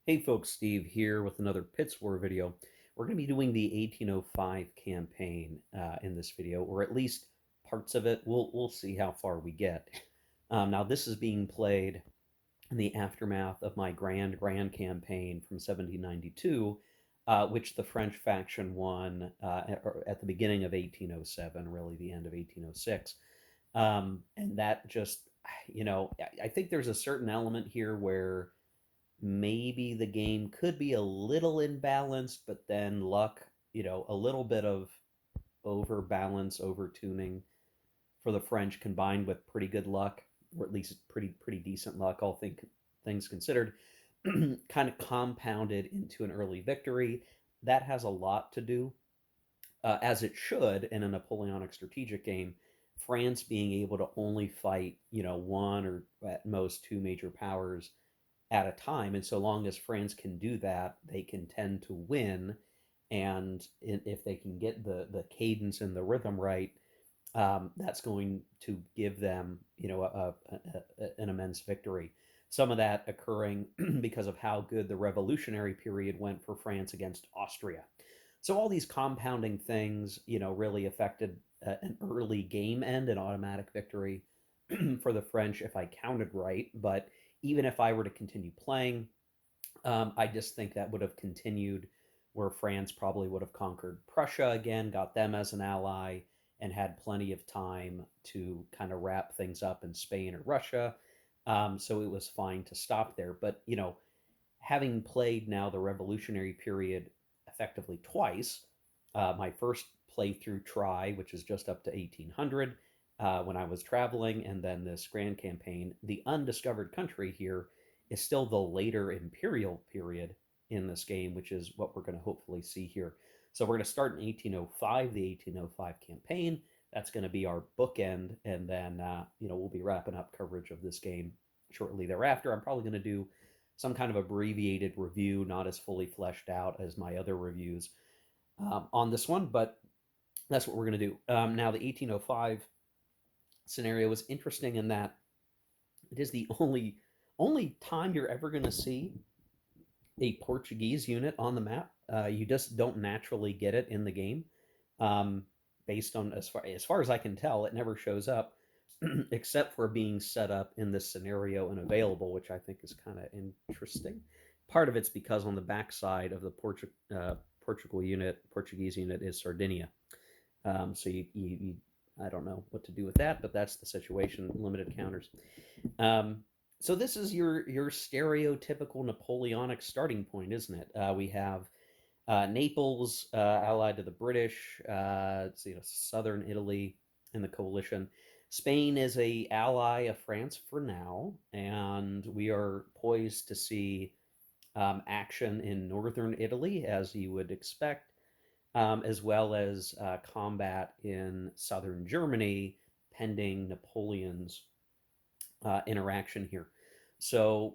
Hey folks, Steve here with another Pitt War video. We're going to be doing the 1805 campaign in this video, or at least parts of it. We'll see how far we get. Now this is being played in the aftermath of my Grand campaign from 1792, which the French faction won at the beginning of 1807, really the end of 1806. And that just, I think there's a certain element here where maybe the game could be a little imbalanced, but then luck, a little bit of overbalance, overtuning for the French combined with pretty good luck, or at least pretty decent luck, all things considered, kind of compounded into an early victory. That has a lot to do, as it should, in a Napoleonic strategic game. France being able to only fight, one or at most two major powers at a time. And so long as France can do that, they can tend to win. And if they can get the cadence and the rhythm right, that's going to give them, an immense victory. Some of that occurring because of how good the revolutionary period went for France against Austria. So all these compounding things, really affected an early game end, an automatic victory for the French, if I counted right. But even if I were to continue playing, I just think that would have continued where France probably would have conquered Prussia again, got them as an ally, and had plenty of time to kind of wrap things up in Spain or Russia. So it was fine to stop there. But, having played now the revolutionary period effectively twice, my first playthrough try, which is just up to 1800, when I was traveling, and then this grand campaign, the undiscovered country here is still the later imperial period in this game, which is what we're going to hopefully see here. So we're going to start in 1805, the 1805 campaign. That's going to be our bookend, and then we'll be wrapping up coverage of this game shortly thereafter. I'm probably going to do some kind of abbreviated review, not as fully fleshed out as my other reviews on this one, but that's what we're going to do. Now, the 1805 scenario is interesting in that it is the only time you're ever going to see a Portuguese unit on the map. You just don't naturally get it in the game. Um, Based on as far as I can tell, it never shows up except for being set up in this scenario and available, which I think is kind of interesting. Part of it's because on the backside of the Portuguese unit is Sardinia. So you I don't know what to do with that, but that's the situation. Limited counters. Um, so this is your stereotypical Napoleonic starting point, isn't it? We have Naples, allied to the British. It's, southern Italy in the coalition. Spain is a ally of France for now, and we are poised to see action in northern Italy, as you would expect, as well as combat in southern Germany, pending Napoleon's interaction here. So,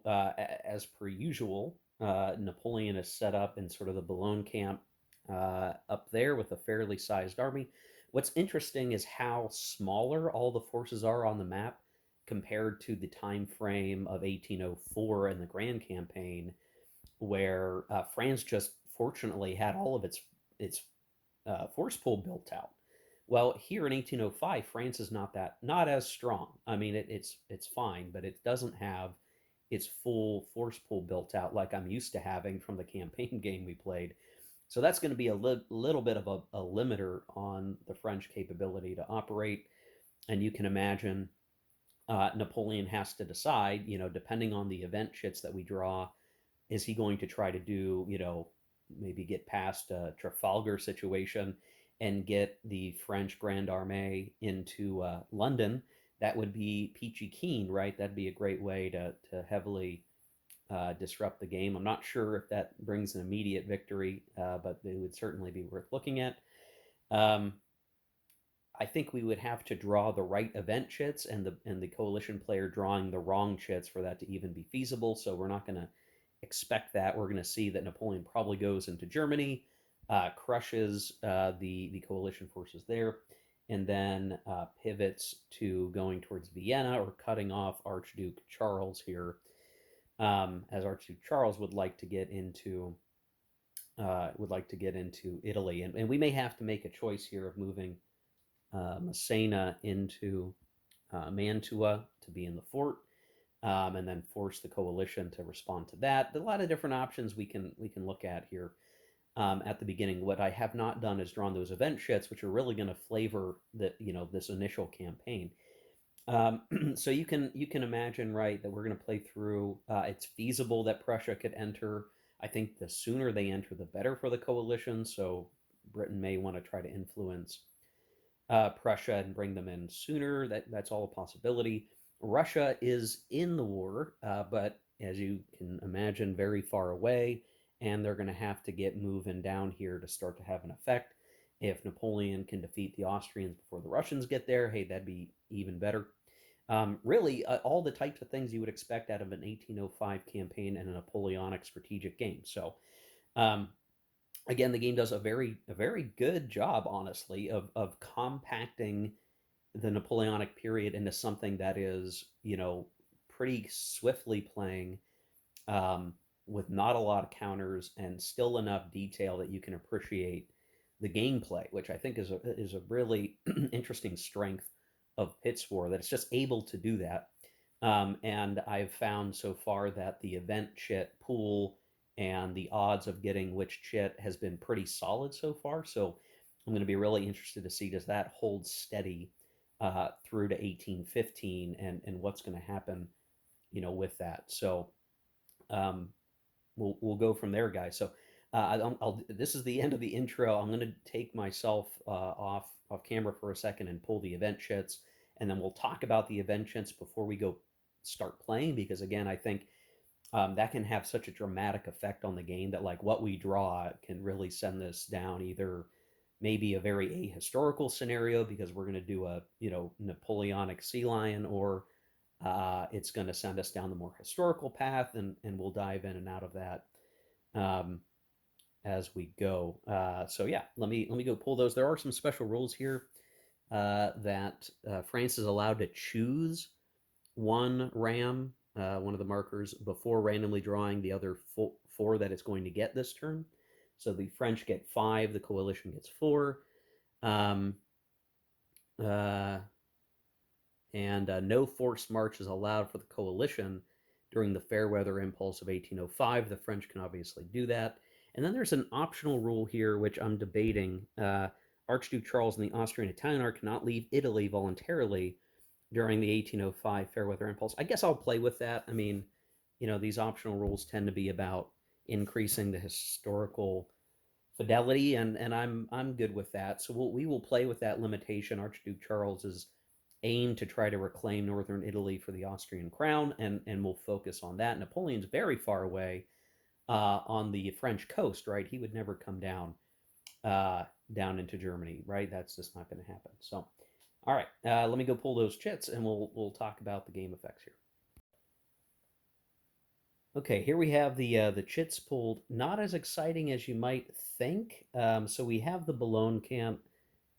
as per usual, Napoleon is set up in sort of the Boulogne camp up there with a fairly sized army. What's interesting is how smaller all the forces are on the map compared to the time frame of 1804 and the Grand Campaign, where France just fortunately had all of its force pool built out. Well, here in 1805, France is not as strong. I mean, it's fine, but it doesn't have its full force pool built out like I'm used to having from the campaign game we played. So that's going to be little bit of a limiter on the French capability to operate. And you can imagine Napoleon has to decide, depending on the event chits that we draw, is he going to try to do, maybe get past a Trafalgar situation and get the French Grand Armée into London? That would be peachy keen, right? That'd be a great way to heavily disrupt the game. I'm not sure if that brings an immediate victory, but it would certainly be worth looking at. Um, I think we would have to draw the right event chits and the coalition player drawing the wrong chits for that to even be feasible. So we're not going to expect that. We're going to see that Napoleon probably goes into Germany, crushes the coalition forces there, and then pivots to going towards Vienna or cutting off Archduke Charles here. as Archduke Charles would like to get into Italy, and we may have to make a choice here of moving Massena into Mantua to be in the fort, and then force the coalition to respond to that. There are a lot of different options we can look at here at the beginning. What I have not done is drawn those event shits, which are really going to flavor this initial campaign. So you can imagine, right, that we're going to play through. It's feasible that Prussia could enter. I think the sooner they enter, the better for the coalition. So Britain may want to try to influence Prussia and bring them in sooner. That's all a possibility. Russia is in the war, but as you can imagine, very far away, and they're going to have to get moving down here to start to have an effect. If Napoleon can defeat the Austrians before the Russians get there, hey, that'd be even better. Really, all the types of things you would expect out of an 1805 campaign and a Napoleonic strategic game. So, um, again, the game does a very good job, honestly, of compacting the Napoleonic period into something that is, pretty swiftly playing, um, with not a lot of counters and still enough detail that you can appreciate the gameplay, which I think is a really interesting strength of Pitt's War, that it's just able to do that. And I've found so far that the event chit pool and the odds of getting which chit has been pretty solid so far. So I'm going to be really interested to see, does that hold steady through to 1815, and what's going to happen, with that. So um, we'll go from there, guys. So this is the end of the intro. I'm going to take myself off camera for a second and pull the event chits, and then we'll talk about the event chits before we go start playing. Because again, I think that can have such a dramatic effect on the game that, like, what we draw can really send this down either maybe a very ahistorical scenario because we're going to do a Napoleonic sea lion, or it's going to send us down the more historical path, and we'll dive in and out of that um, as we go. So yeah, let me go pull those. There are some special rules here that France is allowed to choose one ram, one of the markers, before randomly drawing the other four that it's going to get this turn. So the French get 5, the coalition gets 4. Um, uh, and no forced march is allowed for the coalition during the fair weather impulse of 1805. The French can obviously do that. And then there's an optional rule here, which I'm debating. Archduke Charles and the Austrian Italian arc cannot leave Italy voluntarily during the 1805 fair weather impulse. I guess I'll play with that. I mean, these optional rules tend to be about increasing the historical fidelity, and I'm good with that. So we will play with that limitation. Archduke Charles is aimed to try to reclaim northern Italy for the Austrian crown, and we'll focus on that. Napoleon's very far away on the French coast, right? He would never come down into Germany, right? That's just not going to happen. So, all right, let me go pull those chits, and we'll talk about the game effects here. Okay, here we have the chits pulled. Not as exciting as you might think. So we have the Boulogne camp,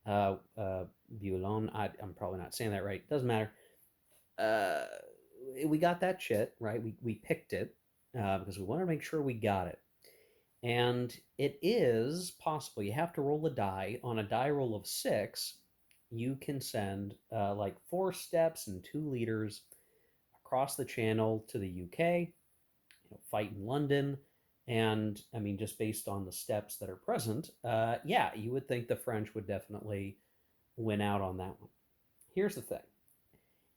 Boulogne. I'm probably not saying that right. Doesn't matter. Uh, we got that chit right. We picked it because we want to make sure we got it. And it is possible. You have to roll a die. On a die roll of 6, you can send like 4 steps and 2 liters across the channel to the UK, fight in London. And I mean, just based on the steps that are present, yeah, you would think the French would definitely win out on that one. Here's the thing.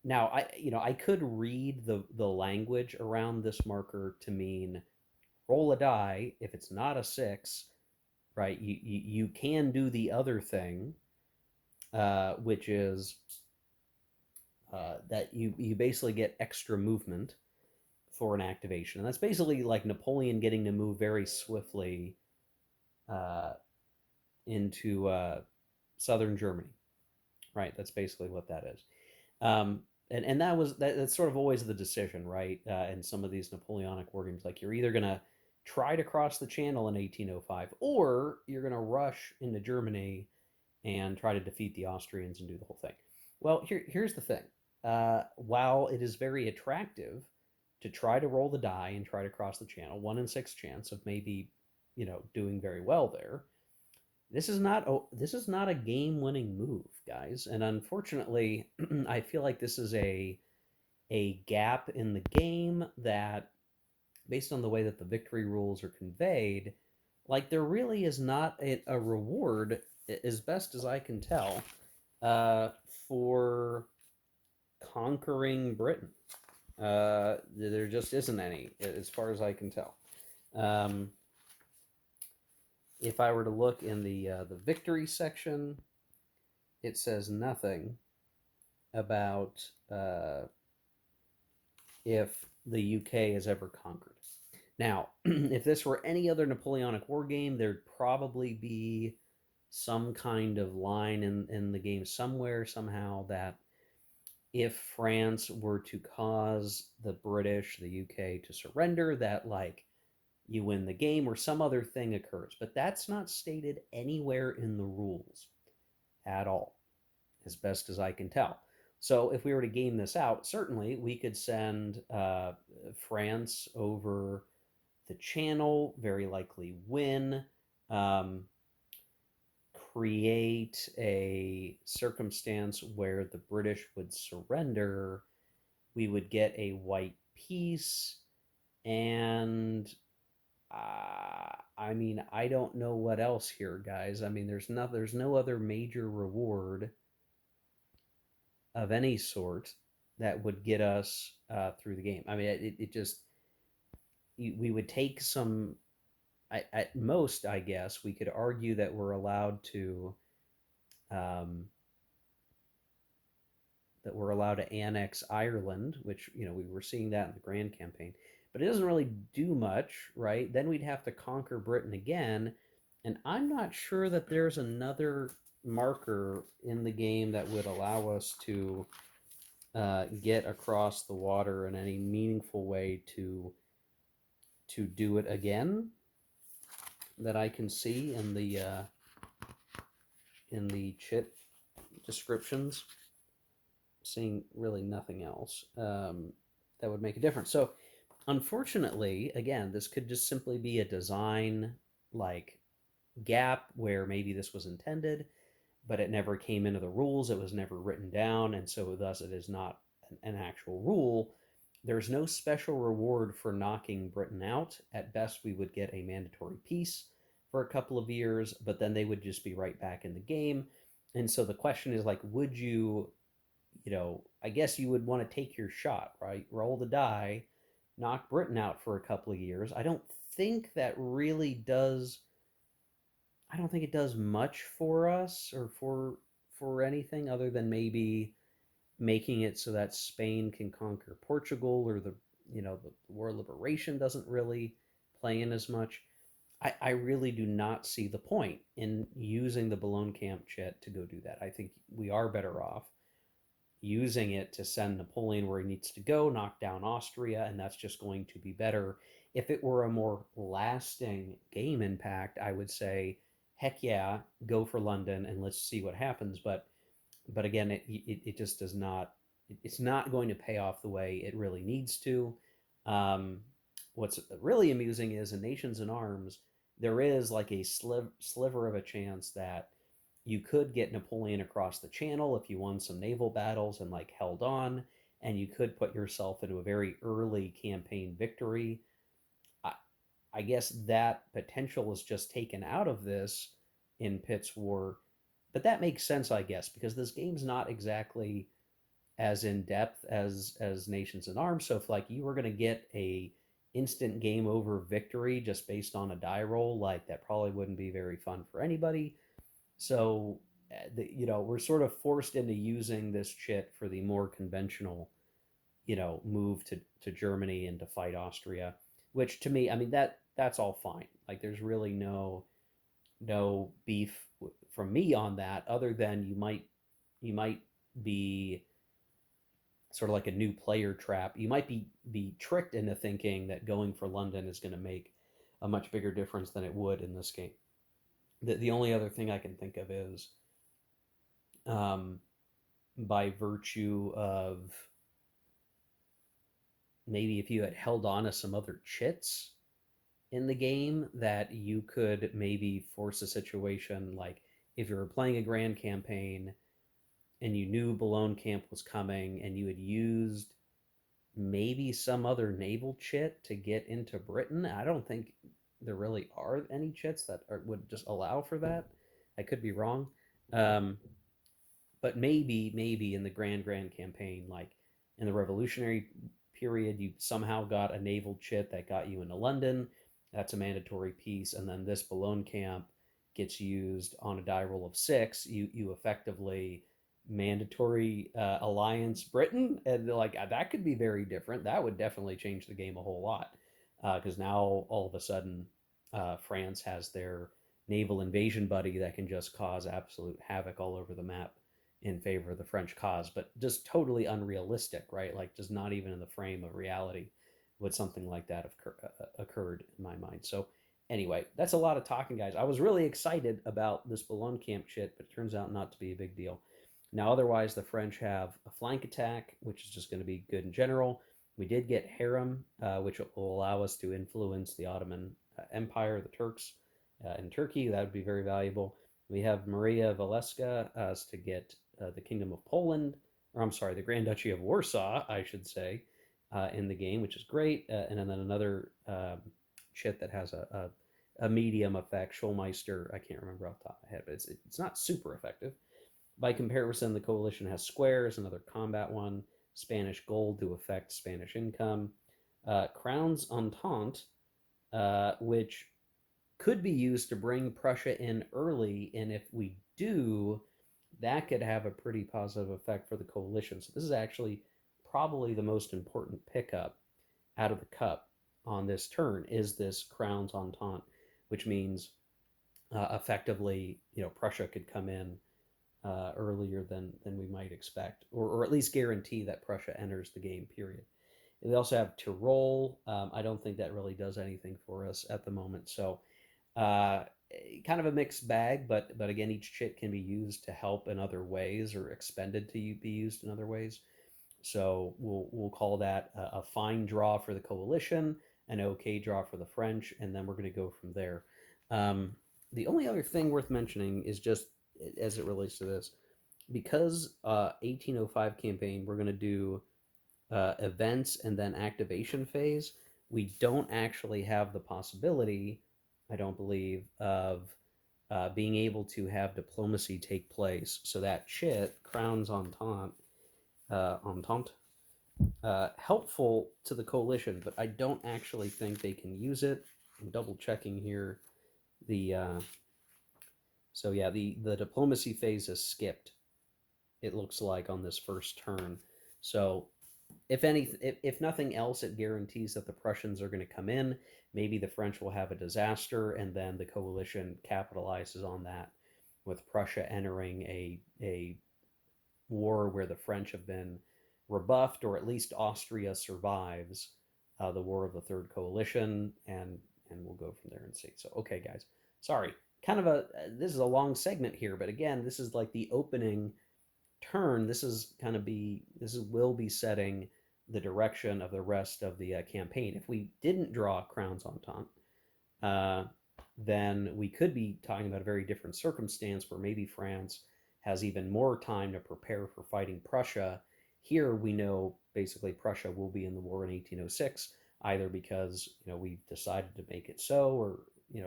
Now, I could read the language around this marker to mean roll a die. If it's not a 6, right, you can do the other thing, which is that you basically get extra movement for an activation. And that's basically like Napoleon getting to move very swiftly uh, into southern Germany, right? That's basically what that is. And that's sort of always the decision, right? In some of these Napoleonic war games, like you're either going to try to cross the channel in 1805, or you're going to rush into Germany and try to defeat the Austrians and do the whole thing. Well, here's the thing. While it is very attractive to try to roll the die and try to cross the channel. 1 in 6 chance of maybe, doing very well there. This is not a game-winning move, guys. And unfortunately, I feel like this is a gap in the game that, based on the way that the victory rules are conveyed, like there really is not a reward, as best as I can tell, uh, for conquering Britain. There just isn't any, as far as I can tell. Um, if I were to look in the victory section, it says nothing about if the UK has ever conquered. Now, if this were any other Napoleonic War game, there'd probably be some kind of line in the game somewhere, somehow, that if France were to cause the British, the UK, to surrender, that, like, you win the game or some other thing occurs. But that's not stated anywhere in the rules at all, as best as I can tell. So if we were to game this out, certainly we could send France over the channel, very likely win, um, create a circumstance where the British would surrender, we would get a white peace, and I mean, I don't know what else here, guys. I mean, there's no other major reward of any sort that would get us through the game. I mean, it just we would take some. At most, I guess we could argue that um, we're allowed to annex Ireland, which we were seeing that in the Grand Campaign, but it doesn't really do much, right? Then we'd have to conquer Britain again, and I'm not sure that there's another marker in the game that would allow us to get across the water in any meaningful way to do it again that I can see in the chit descriptions. Seeing really nothing else that would make a difference. So, unfortunately, again, this could just simply be a design like gap where maybe this was intended, but it never came into the rules. It was never written down, and so thus it is not an actual rule. There's no special reward for knocking Britain out. At best, we would get a mandatory peace for a couple of years, but then they would just be right back in the game. And so the question is, like, would you, I guess you would want to take your shot, right? Roll the die, knock Britain out for a couple of years. Think that really does I don't think it does much for us or for anything other than maybe making it so that Spain can conquer Portugal, or the war of liberation doesn't really play in as much. I really do not see the point in using the Boulogne Camp chit to go do that. I think we are better off using it to send Napoleon where he needs to go, knock down Austria, and that's just going to be better. If it were a more lasting game impact, I would say, heck yeah, go for London and let's see what happens. But again, it just does not. It's not going to pay off the way it really needs to. Um, what's really amusing is in Nations in Arms, there is like a sliver of a chance that you could get Napoleon across the channel if you won some naval battles and like held on, and you could put yourself into a very early campaign victory. I, I guess that potential is just taken out of this in Pitt's War, but that makes sense, I guess, because this game's not exactly as in depth as Nations in Arms. So if like you were going to get a instant game over victory just based on a die roll, like that probably wouldn't be very fun for anybody. So, we're sort of forced into using this chit for the more conventional, move to Germany and to fight Austria, which to me, I mean, that's all fine. Like, there's really no beef from me on that, other than you might be sort of like a new player trap. You might be tricked into thinking that going for London is going to make a much bigger difference than it would in this game. The only other thing I can think of is, um, by virtue of maybe if you had held on to some other chits in the game, that you could maybe force a situation like if you were playing a grand campaign and you knew Boulogne Camp was coming and you had used maybe some other naval chit to get into Britain. I don't think there really are any chits that would just allow for that. I could be wrong. Um, but maybe in the grand campaign, like in the Revolutionary period, you somehow got a naval chit that got you into London. That's a mandatory piece, and then this Boulogne camp gets used on a die roll of 6. You effectively mandatory alliance Britain, and like that could be very different. That would definitely change the game a whole lot, because now all of a sudden France has their naval invasion buddy that can just cause absolute havoc all over the map in favor of the French cause, but just totally unrealistic, right? Like, just not even in the frame of reality would something like that have occurred in my mind. So, anyway, that's a lot of talking, guys. I was really excited about this Boulogne camp shit, but it turns out not to be a big deal. Now, otherwise, the French have a flank attack, which is just going to be good in general. We did get Harem, which will allow us to influence the Ottoman Empire, the Turks in Turkey. That would be very valuable. We have Maria Waleska to get the Kingdom of Poland, or I'm sorry, the Grand Duchy of Warsaw, I should say, in the game, which is great. And then another chit that has a medium effect, Schulmeister. I can't remember off the top of my head, but it's not super effective. By comparison, the coalition has squares, another combat one, Spanish gold to affect Spanish income, crowns entente, which could be used to bring Prussia in early, and if we do, that could have a pretty positive effect for the coalition. So this is actually probably the most important pickup out of the cup on this turn is this crowns entente, which means effectively, Prussia could come in earlier than we might expect, or at least guarantee that Prussia enters the game. Period. And we also have Tyrol. I don't think that really does anything for us at the moment. So uh, kind of a mixed bag, but again, each chit can be used to help in other ways or expended to be used in other ways. So we'll call that a fine draw for the coalition, an okay draw for the French, and then we're going to go from there. Um, the only other thing worth mentioning is just as it relates to this, because 1805 campaign, we're going to do events and then activation phase. We don't actually have the possibility, I don't believe, of being able to have diplomacy take place. So that chit, Crowns Entente, helpful to the coalition, but I don't actually think they can use it. I'm double checking here. The so yeah, the diplomacy phase is skipped. It looks like on this first turn. So if nothing else, it guarantees that the Prussians are going to come in. Maybe the French will have a disaster, and then the coalition capitalizes on that, with Prussia entering a war where the French have been rebuffed, or at least Austria survives the War of the Third Coalition, and we'll go from there and see. So, okay, guys, sorry, kind of this is a long segment here, but again, this is like the opening turn. This will be setting the direction of the rest of the campaign. If we didn't draw Crowns Entente, uh, then we could be talking about a very different circumstance where maybe France has even more time to prepare for fighting Prussia. Here we know basically Prussia will be in the war in 1806, either because we've decided to make it so, or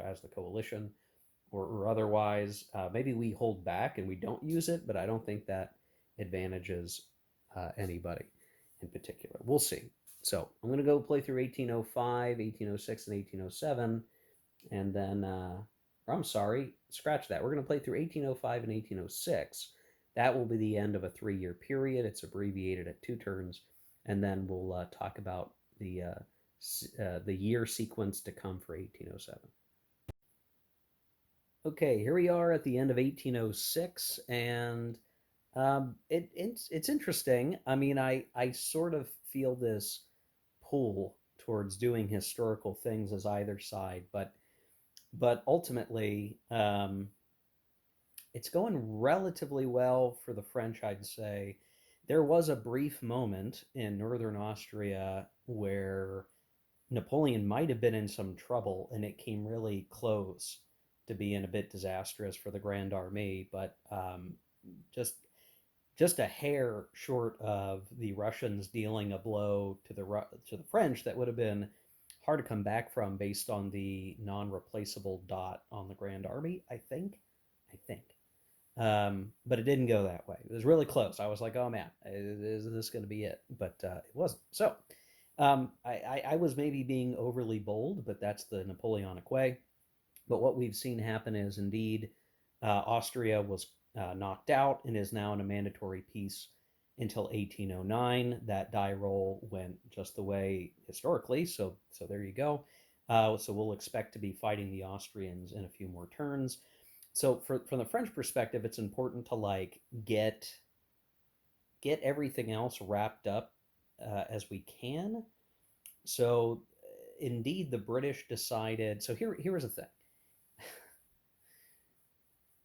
as the coalition, or otherwise. Maybe we hold back and we don't use it, but I don't think that advantages anybody in particular. We'll see. So I'm going to go play through 1805, 1806, and 1807, and then, or I'm sorry, scratch that. We're going to play through 1805 and 1806. That will be the end of a 3-year period. It's abbreviated at 2 turns, and then we'll talk about the year sequence to come for 1807. Okay, here we are at the end of 1806, and it's interesting. I mean, I sort of feel this pull towards doing historical things as either side, but ultimately, it's going relatively well for the French, I'd say. There was a brief moment in northern Austria where Napoleon might have been in some trouble, and it came really close to being a bit disastrous for the Grand Army, but just just a hair short of the Russians dealing a blow to the French that would have been hard to come back from based on the non-replaceable dot on the Grand Army. I think. But it didn't go that way. It was really close. I was like, oh man, is this going to be it? But it wasn't. So I was maybe being overly bold, but that's the Napoleonic way. But what we've seen happen is indeed Austria was knocked out and is now in a mandatory peace until 1809. That die roll went just the way historically. So there you go. So we'll expect to be fighting the Austrians in a few more turns. So from the French perspective, it's important to like get everything else wrapped up as we can. So indeed, the British decided. So here was the thing: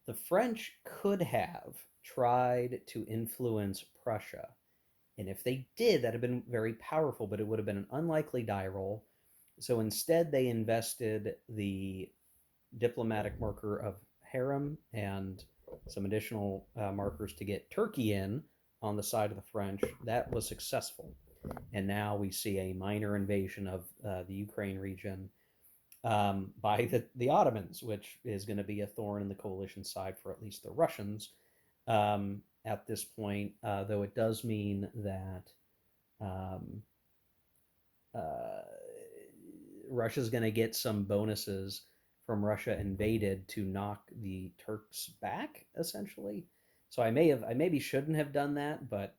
the French could have tried to influence Prussia, and if they did, that'd have been very powerful. But it would have been an unlikely die roll. So instead, they invested the diplomatic marker of harem and some additional markers to get Turkey in on the side of the French. That was successful. And now we see a minor invasion of the Ukraine region by the Ottomans, which is going to be a thorn in the coalition side for at least the Russians at this point, though it does mean that um, uh, Russia's going to get some bonuses from Russia invaded to knock the Turks back, essentially. So I maybe shouldn't have done that, but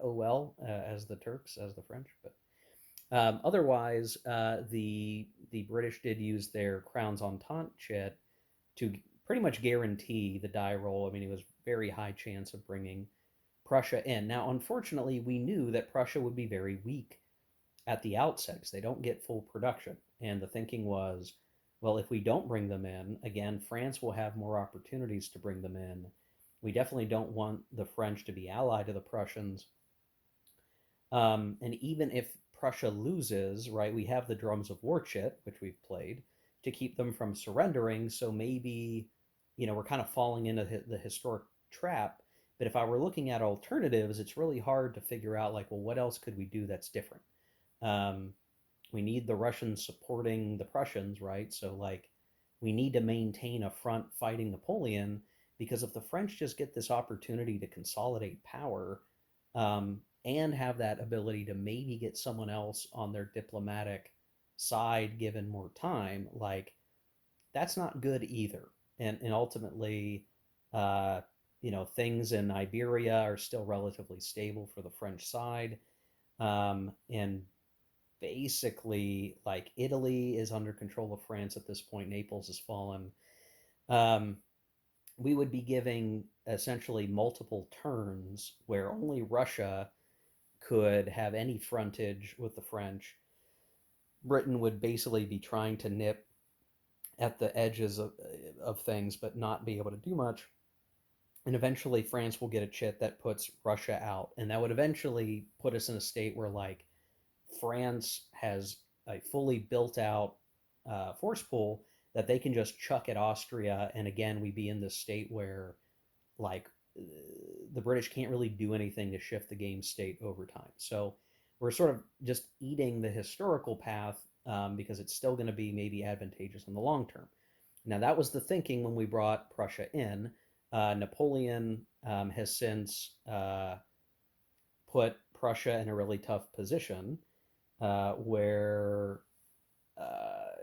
oh well, as the Turks, as the French. But otherwise, the British did use their Crowns Entente chit to pretty much guarantee the die roll. I mean, it was very high chance of bringing Prussia in. Now, unfortunately, we knew that Prussia would be very weak at the outset because they don't get full production. And the thinking was, well, if we don't bring them in, again, France will have more opportunities to bring them in. We definitely don't want the French to be allied to the Prussians. And even if Prussia loses, right, we have the drums of war chit, which we've played, to keep them from surrendering. So maybe, we're kind of falling into the historic trap. But if I were looking at alternatives, it's really hard to figure out, like, well, what else could we do that's different? Um, we need the Russians supporting the Prussians, right? So, like, we need to maintain a front fighting Napoleon because if the French just get this opportunity to consolidate power and have that ability to maybe get someone else on their diplomatic side given more time, like, that's not good either. And ultimately, uh, things in Iberia are still relatively stable for the French side. And basically, like, Italy is under control of France at this point. Naples has fallen. Um, we would be giving essentially multiple turns where only Russia could have any frontage with the French. Britain would basically be trying to nip at the edges of things, but not be able to do much. And eventually, France will get a chit that puts Russia out. And that would eventually put us in a state where, like, France has a fully built out force pool that they can just chuck at Austria. And again, we'd be in this state where, like, the British can't really do anything to shift the game state over time. So we're sort of just eating the historical path because it's still going to be maybe advantageous in the long term. Now, that was the thinking when we brought Prussia in. Napoleon has since put Prussia in a really tough position where, uh,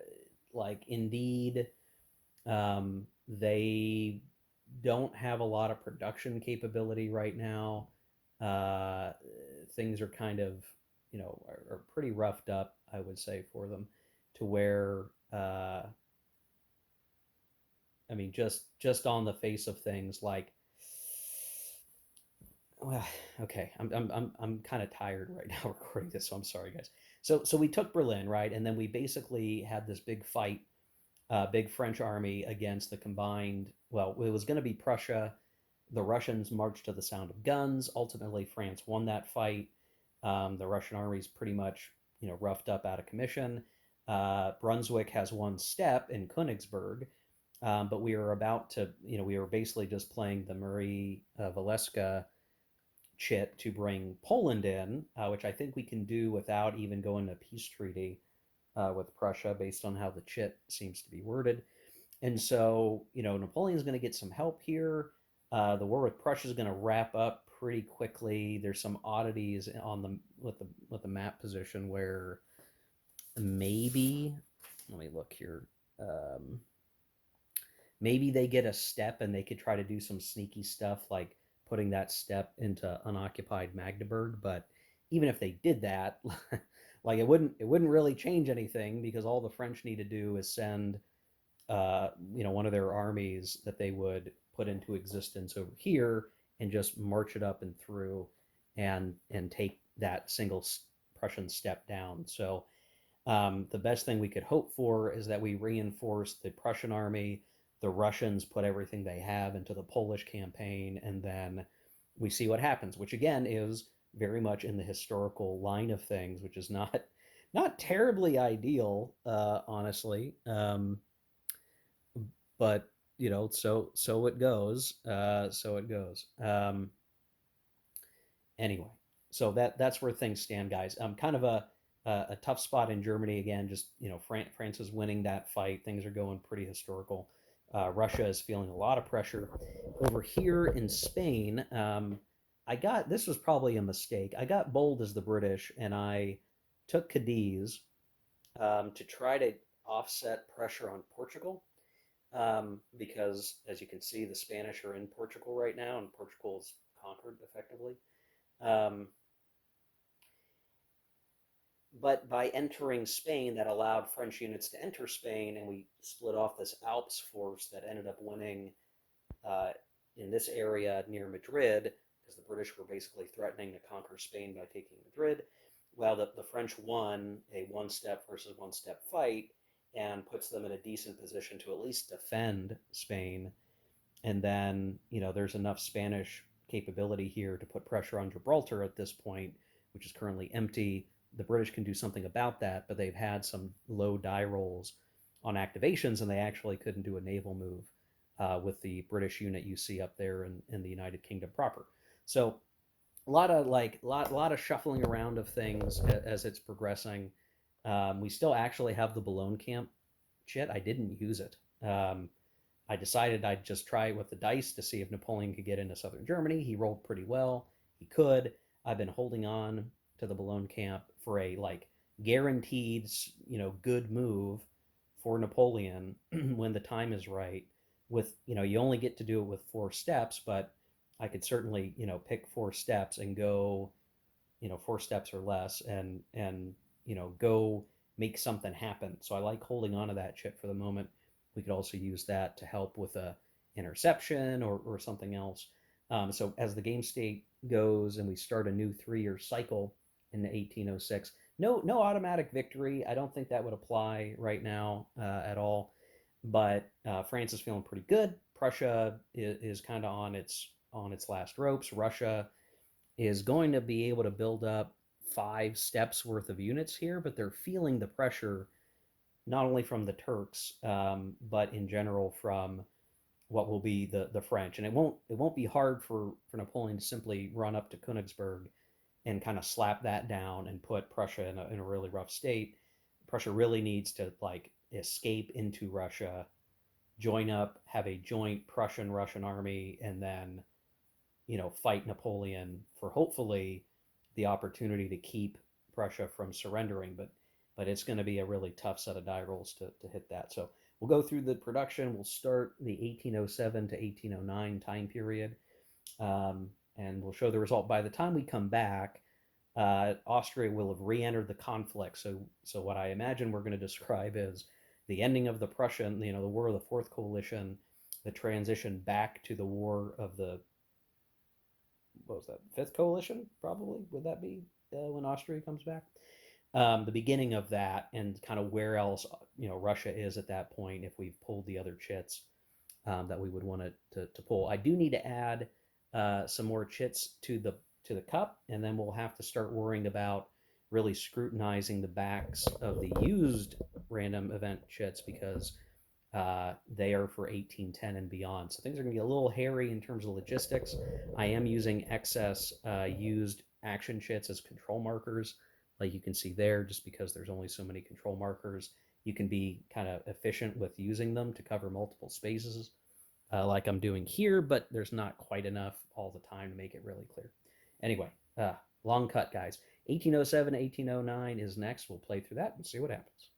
like, indeed, they don't have a lot of production capability right now. Uh, Things are kind of, are pretty roughed up, I would say, for them, to where, I mean, just on the face of things, like, well, okay, I'm kind of tired right now recording this, so I'm sorry, guys. So we took Berlin, right, and then we basically had this big fight, big French army against the combined. Well, it was going to be Prussia, The Russians marched to the sound of guns. Ultimately, France won that fight. The Russian army's pretty much, roughed up out of commission. Brunswick has one step in Königsberg, but we were about to, we were basically just playing the Marie Waleska chit to bring Poland in, which I think we can do without even going to peace treaty with Prussia, based on how the chit seems to be worded. And so, Napoleon's going to get some help here. The war with Prussia is going to wrap up pretty quickly. There's some oddities on the with the map position where maybe, let me look here. Um, Maybe they get a step and they could try to do some sneaky stuff like putting that step into unoccupied Magdeburg. But even if they did that, like it wouldn't really change anything, because all the French need to do is send one of their armies that they would put into existence over here and just march it up and through, and take that single Prussian step down. So the best thing we could hope for is that we reinforce the Prussian army, the Russians put everything they have into the Polish campaign, and then we see what happens, which again is very much in the historical line of things, which is not terribly ideal, honestly. But so it goes. So it goes. Anyway, so that's where things stand, guys. Kind of a tough spot in Germany again. Just France is winning that fight. Things are going pretty historical. Russia is feeling a lot of pressure over here in Spain. I got this was probably a mistake. I got bold as the British, and I took Cadiz to try to offset pressure on Portugal, because, as you can see, the Spanish are in Portugal right now, and Portugal is conquered effectively. Um, but by entering Spain, that allowed French units to enter Spain, and we split off this Alps force that ended up winning uh, in this area near Madrid, because the British were basically threatening to conquer Spain by taking Madrid. Well, the French won a one step versus one step fight and puts them in a decent position to at least defend Spain. And then, there's enough Spanish capability here to put pressure on Gibraltar at this point, which is currently empty. The British can do something about that, but they've had some low die rolls on activations, and they actually couldn't do a naval move with the British unit you see up there in the United Kingdom proper. So a lot of shuffling around of things as it's progressing. We still actually have the Boulogne camp chit. I didn't use it. I decided I'd just try it with the dice to see if Napoleon could get into southern Germany. He rolled pretty well. He could. I've been holding on to the Boulogne camp for a guaranteed, good move for Napoleon when the time is right. With you only get to do it with four steps, but I could certainly pick four steps and go, four steps or less, and go make something happen. So I like holding on to that chip for the moment. We could also use that to help with a interception or something else. So as the game state goes and we start a new 3-year cycle in 1806, no automatic victory. I don't think that would apply right now at all. But France is feeling pretty good. Prussia is kind of on its last ropes. Russia is going to be able to build up 5 steps worth of units here, but they're feeling the pressure not only from the Turks, but in general from what will be the French. And it won't be hard for Napoleon to simply run up to Königsberg and kind of slap that down and put Prussia in a really rough state. Prussia really needs to escape into Russia, join up, have a joint Prussian-Russian army, and then fight Napoleon for hopefully the opportunity to keep Prussia from surrendering. But it's going to be a really tough set of die rolls to hit that. So we'll go through the production. We'll start the 1807 to 1809 time period, and we'll show the result. By the time we come back, Austria will have re-entered the conflict. So what I imagine we're going to describe is the ending of the Prussian, the War of the Fourth Coalition, the transition back to the War of the, what was that, Fifth Coalition, probably, would that be when Austria comes back? The beginning of that, and kind of where else Russia is at that point if we've pulled the other chits that we would want to pull. I do need to add some more chits to the cup, and then we'll have to start worrying about really scrutinizing the backs of the used random event chits because they are for 1810 and beyond. So things are going to be a little hairy in terms of logistics. I am using excess used action chits as control markers, like you can see there, just because there's only so many control markers. You can be kind of efficient with using them to cover multiple spaces, like I'm doing here, but there's not quite enough all the time to make it really clear. Anyway, long cut, guys. 1807, 1809 is next. We'll play through that and see what happens.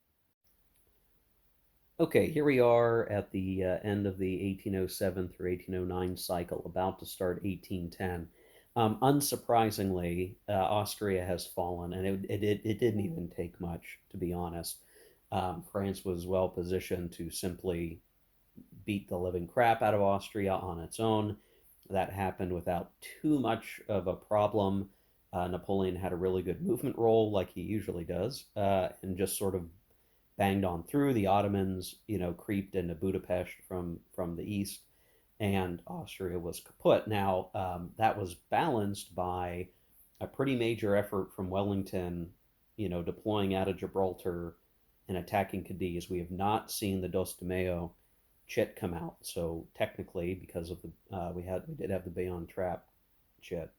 Okay, here we are at the end of the 1807 through 1809 cycle, about to start 1810. Unsurprisingly, Austria has fallen, and it didn't even take much, to be honest. France was well positioned to simply beat the living crap out of Austria on its own. That happened without too much of a problem. Napoleon had a really good movement role, like he usually does, and just sort of banged on through. The Ottomans, creeped into Budapest from the east, and Austria was kaput. Now, that was balanced by a pretty major effort from Wellington, deploying out of Gibraltar and attacking Cadiz. We have not seen the Dos de Mayo chit come out, so technically, because of the we did have the Bayonne trap chit.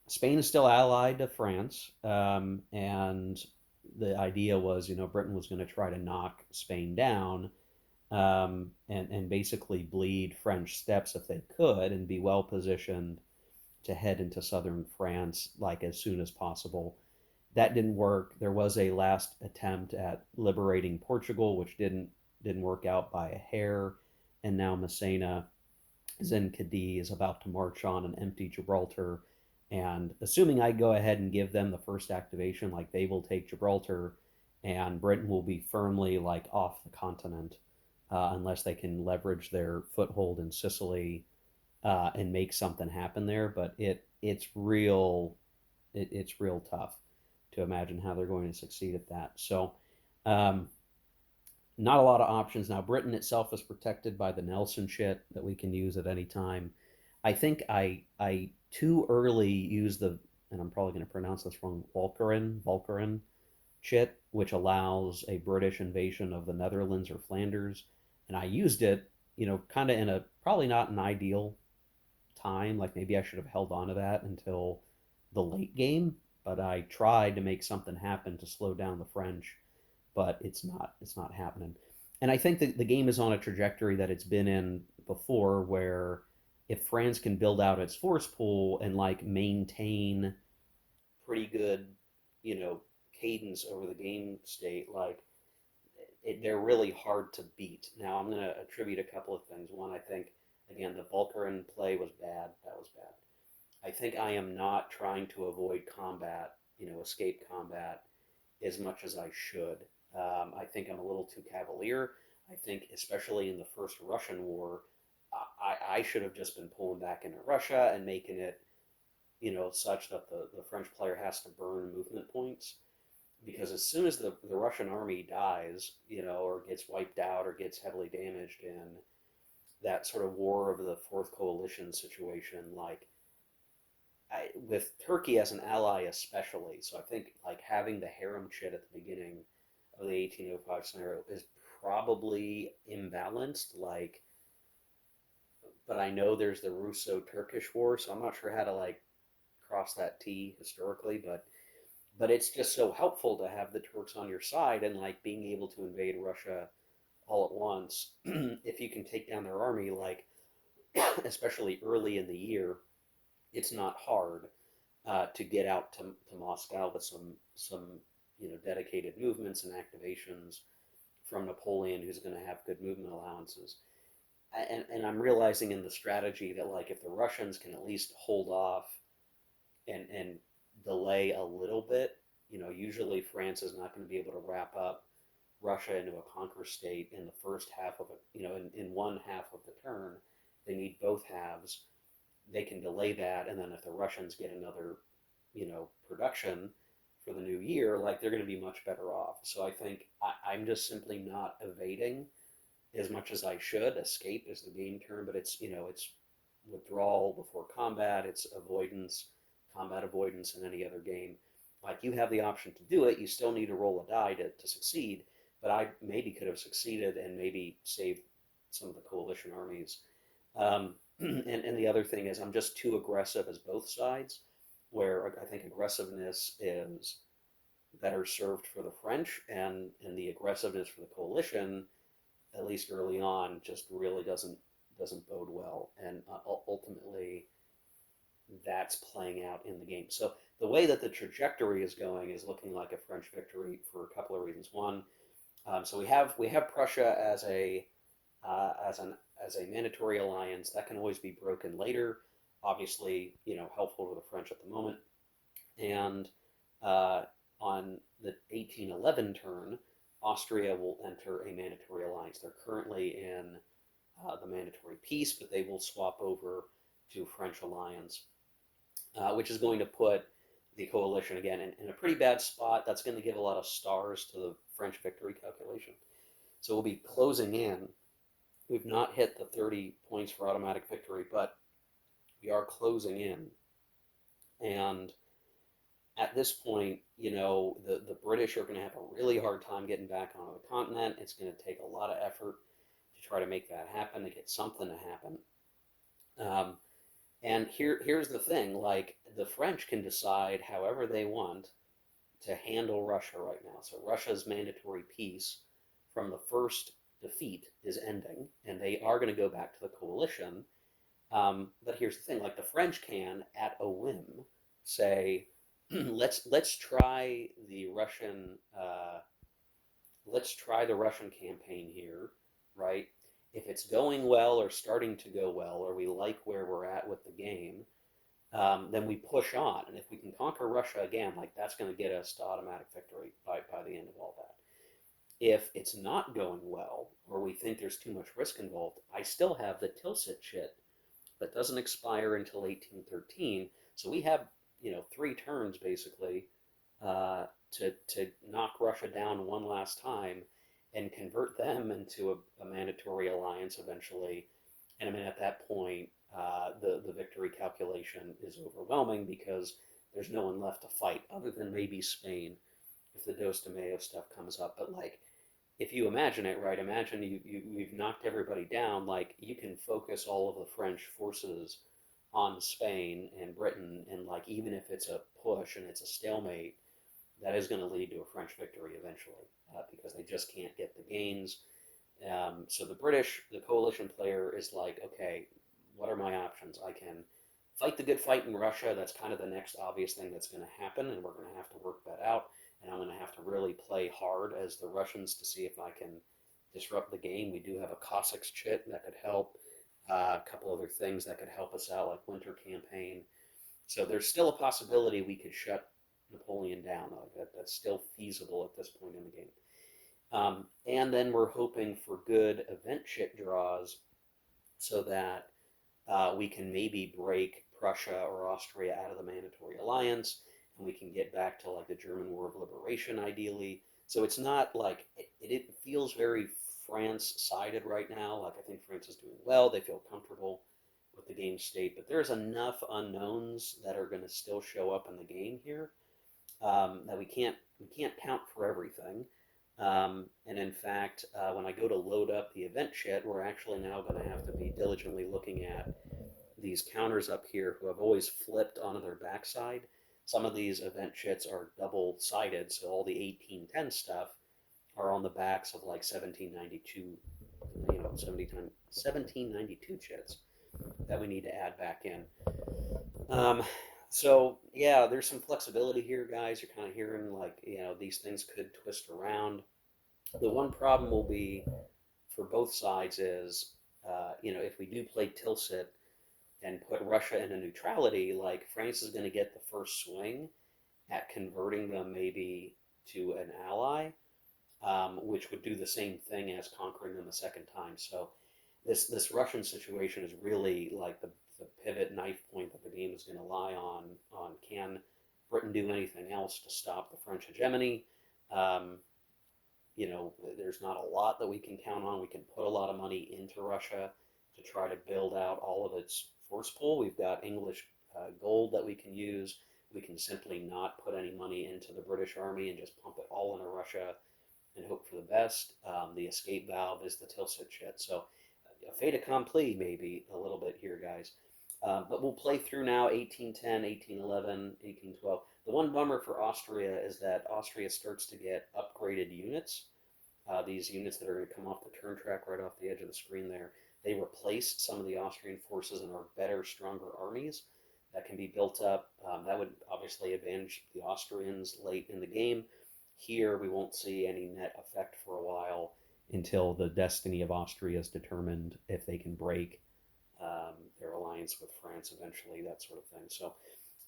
Spain is still allied to France, and the idea was, Britain was going to try to knock Spain down, and basically bleed French steps if they could, and be well positioned to head into southern France like as soon as possible. That didn't work. There was a last attempt at liberating Portugal, which didn't work out by a hair, and now Massena is in Cadiz, about to march on and empty Gibraltar. And assuming I go ahead and give them the first activation, like they will take Gibraltar, and Britain will be firmly like off the continent, unless they can leverage their foothold in Sicily, and make something happen there. But it's real tough to imagine how they're going to succeed at that. So, um, not a lot of options now. Britain itself is protected by the Nelson chit that we can use at any time. I think I too early used the, and I'm probably going to pronounce this wrong, Walcheren chit, which allows a British invasion of the Netherlands or Flanders, and I used it, kind of in a probably not an ideal time. Like maybe I should have held on to that until the late game, but I tried to make something happen to slow down the French, but it's not happening. And I think that the game is on a trajectory that it's been in before, where if France can build out its force pool and like maintain pretty good, you know, cadence over the game state, like they're really hard to beat. Now I'm going to attribute a couple of things. One, I think again the Vulcarin play was bad. That was bad. I think I am not trying to avoid combat, escape combat as much as I should. I think I'm a little too cavalier. I think, especially in the first Russian war, I should have just been pulling back into Russia and making it, such that the French player has to burn movement points. Because as soon as the Russian army dies, or gets wiped out or gets heavily damaged in that sort of war of the Fourth Coalition situation, like with Turkey as an ally especially. So I think like having the harem chit at the beginning of the 1805 scenario is probably imbalanced. Like, but I know there's the Russo-Turkish war, so I'm not sure how to like cross that T historically, but it's just so helpful to have the Turks on your side and like being able to invade Russia all at once. If you can take down their army, like especially early in the year, it's not hard to get out to Moscow with some dedicated movements and activations from Napoleon, who's going to have good movement allowances. And I'm realizing in the strategy that like if the Russians can at least hold off and delay a little bit, usually France is not going to be able to wrap up Russia into a conquer state in the first half of it, in one half of the turn. They need both halves. They can delay that, and then if the Russians get another, production for the new year, like they're going to be much better off. So I think I'm just simply not evading as much as I should. Escape is the game term, but it's withdrawal before combat, it's avoidance, combat avoidance in any other game. Like you have the option to do it, you still need to roll a die to succeed, but I maybe could have succeeded and maybe saved some of the coalition armies. And the other thing is, I'm just too aggressive as both sides, where I think aggressiveness is better served for the French, and the aggressiveness for the coalition, at least early on, just really doesn't bode well. And ultimately, that's playing out in the game. So the way that the trajectory is going is looking like a French victory for a couple of reasons. One, so we have Prussia as a as a mandatory alliance that can always be broken later. Obviously, helpful to the French at the moment. And uh, on the 1811 turn, Austria will enter a mandatory alliance. They're currently in the mandatory peace, but they will swap over to French alliance, which is going to put the coalition again in a pretty bad spot. That's going to give a lot of stars to the French victory calculation. So we'll be closing in. We've not hit the 30 points for automatic victory, but we are closing in. And at this point, the British are going to have a really hard time getting back onto the continent. It's going to take a lot of effort to try to make that happen, to get something to happen. And here's the thing: like the French can decide however they want to handle Russia right now. So Russia's mandatory peace from the first defeat is ending, and they are going to go back to the coalition. But here's the thing: like the French can, at a whim, say, let's try the Russian let's try the Russian campaign here, right? If it's going well or starting to go well, or we like where we're at with the game, then we push on. And if we can conquer Russia again, like that's going to get us to automatic victory by the end of all that. If it's not going well, or we think there's too much risk involved, I still have the Tilsit shit that doesn't expire until 1813. So we have, 3 turns basically to knock Russia down one last time and convert them into a mandatory alliance eventually. And I mean, at that point, the victory calculation is overwhelming because there's no one left to fight other than maybe Spain if the Dos de Mayo stuff comes up. But like, if you imagine it, right? Imagine you've knocked everybody down. Like you can focus all of the French forces on Spain and Britain, and like even if it's a push and it's a stalemate, that is going to lead to a French victory eventually because they just can't get the gains. So the British, the coalition player, is like, okay, what are my options? I can fight the good fight in Russia. That's kind of the next obvious thing that's going to happen, and we're going to have to work that out. And I'm going to have to really play hard as the Russians to see if I can disrupt the game. We do have a Cossacks chit that could help. A couple other things that could help us out, like Winter Campaign. So there's still a possibility we could shut Napoleon down. That's still feasible at this point in the game. And then we're hoping for good event shit draws so that we can maybe break Prussia or Austria out of the mandatory alliance, and we can get back to like the German War of Liberation, ideally. So it's not like it feels very France sided right now. Like I think France is doing well; they feel comfortable with the game state, but there's enough unknowns that are going to still show up in the game here that we can't count for everything. And in fact, when I go to load up the event shit, we're actually now going to have to be diligently looking at these counters up here who have always flipped onto their backside. Some of these event shits are double sided, so all the 1810 stuff are on the backs of like 1792, 1792 chits that we need to add back in. Um, so yeah, there's some flexibility here, guys. You're kind of hearing like these things could twist around. The one problem will be for both sides is if we do play Tilsit and put Russia into neutrality, like France is going to get the first swing at converting them maybe to an ally, which would do the same thing as conquering them a second time. So this Russian situation is really like the pivot knife point that the game is going to lie on can Britain do anything else to stop the French hegemony? Um, there's not a lot that we can count on. We can put a lot of money into Russia to try to build out all of its force pull. We've got English gold that we can use. We can simply not put any money into the British Army and just pump it all into Russia and hope for the best. The escape valve is the Tilsit chit. So a fait accompli maybe a little bit here, guys. But we'll play through now 1810, 1811, 1812. The one bummer for Austria is that Austria starts to get upgraded units. These units that are going to come off the turn track right off the edge of the screen there, they replace some of the Austrian forces and are better, stronger armies that can be built up. That would obviously advantage the Austrians late in the game. Here, we won't see any net effect for a while until the destiny of Austria is determined if they can break their alliance with France eventually, that sort of thing. So,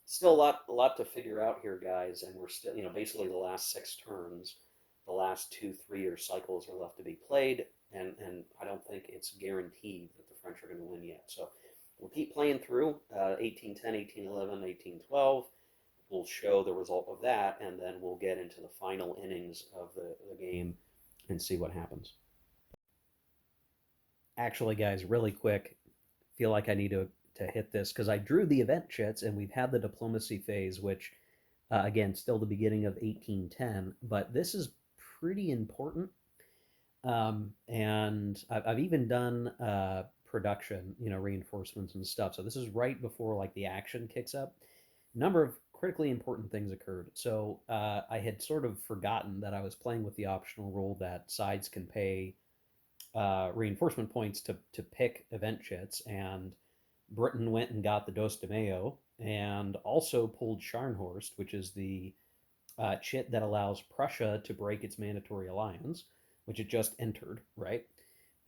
still a lot to figure out here, guys, and we're still, basically the last 6 turns, the last 2 3-year cycles are left to be played, and I don't think it's guaranteed that the French are going to win yet. So we'll keep playing through 1810, 1811, 1812. We'll show the result of that, and then we'll get into the final innings of the game and see what happens. Actually, guys, really quick, feel like I need to hit this because I drew the event chits and we've had the diplomacy phase, which again, still the beginning of 1810, but this is pretty important. And I've even done production, reinforcements and stuff. So this is right before like the action kicks up. A number of critically important things occurred. So I had sort of forgotten that I was playing with the optional rule that sides can pay reinforcement points to pick event chits, and Britain went and got the Dos de Mayo and also pulled Scharnhorst, which is the chit that allows Prussia to break its mandatory alliance, which it just entered, right?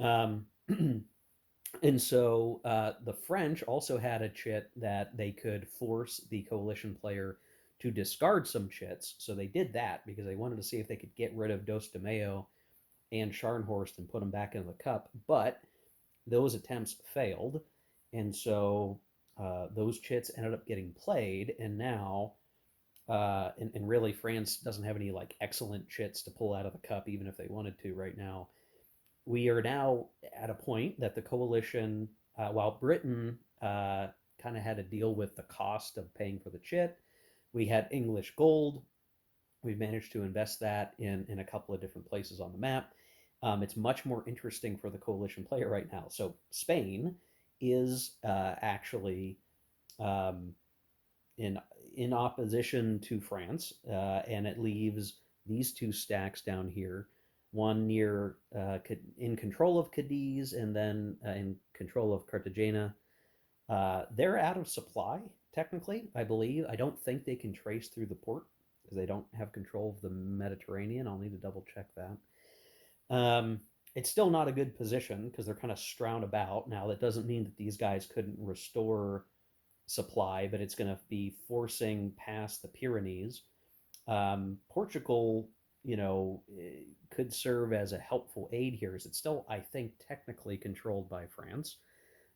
Um, and so the French also had a chit that they could force the coalition player to discard some chits. So they did that because they wanted to see if they could get rid of Dos de Mayo and Scharnhorst and put them back into the cup. But those attempts failed. And so those chits ended up getting played. And now, and really, France doesn't have any like excellent chits to pull out of the cup, even if they wanted to right now. We are now at a point that the coalition, while Britain kind of had to deal with the cost of paying for the chit, we had English gold. We've managed to invest that in a couple of different places on the map. It's much more interesting for the coalition player right now. So Spain is actually um, in in opposition to France, and it leaves these two stacks down here, one near in control of Cadiz, and then in control of Cartagena. They're out of supply technically, I believe. I don't think they can trace through the port because they don't have control of the Mediterranean. I'll need to double check that. It's still not a good position because they're kind of strewn about. Now, that doesn't mean that these guys couldn't restore supply, but it's going to be forcing past the Pyrenees. Portugal, could serve as a helpful aid here. Is it's still, I think, technically controlled by France.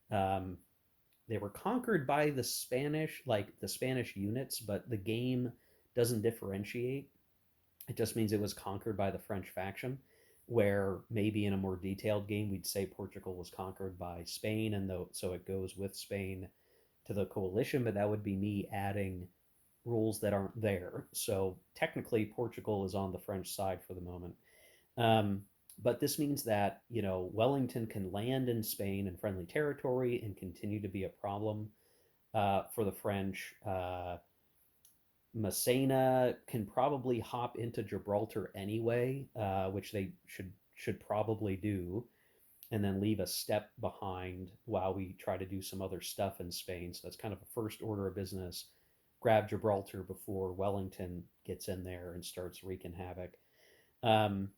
Um, they were conquered by the Spanish, like the Spanish units, but the game doesn't differentiate. It just means it was conquered by the French faction, where maybe in a more detailed game we'd say Portugal was conquered by Spain, and so it goes with Spain to the coalition, but that would be me adding rules that aren't there. So technically, Portugal is on the French side for the moment. Um, but this means that, Wellington can land in Spain in friendly territory and continue to be a problem for the French. Massena can probably hop into Gibraltar anyway, which they should probably do, and then leave a step behind while we try to do some other stuff in Spain. So that's kind of a first order of business. Grab Gibraltar before Wellington gets in there and starts wreaking havoc. Um,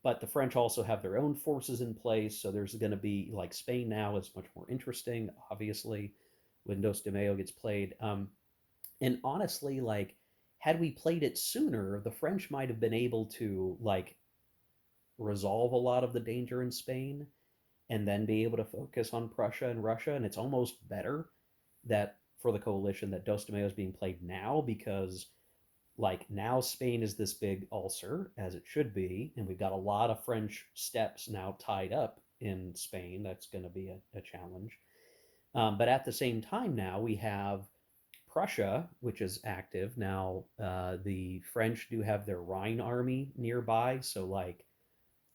but the French also have their own forces in place, so there's going to be, like, Spain now is much more interesting, obviously, when Dos de Mayo gets played. And honestly, like, had we played it sooner, the French might have been able to, like, resolve a lot of the danger in Spain and then be able to focus on Prussia and Russia. And it's almost better that for the coalition that Dos de Mayo is being played now, because like now Spain is this big ulcer, as it should be, and we've got a lot of French steps now tied up in Spain. That's going to be a challenge. But at the same time, now we have Prussia, which is active. Now, the French do have their Rhine army nearby, so like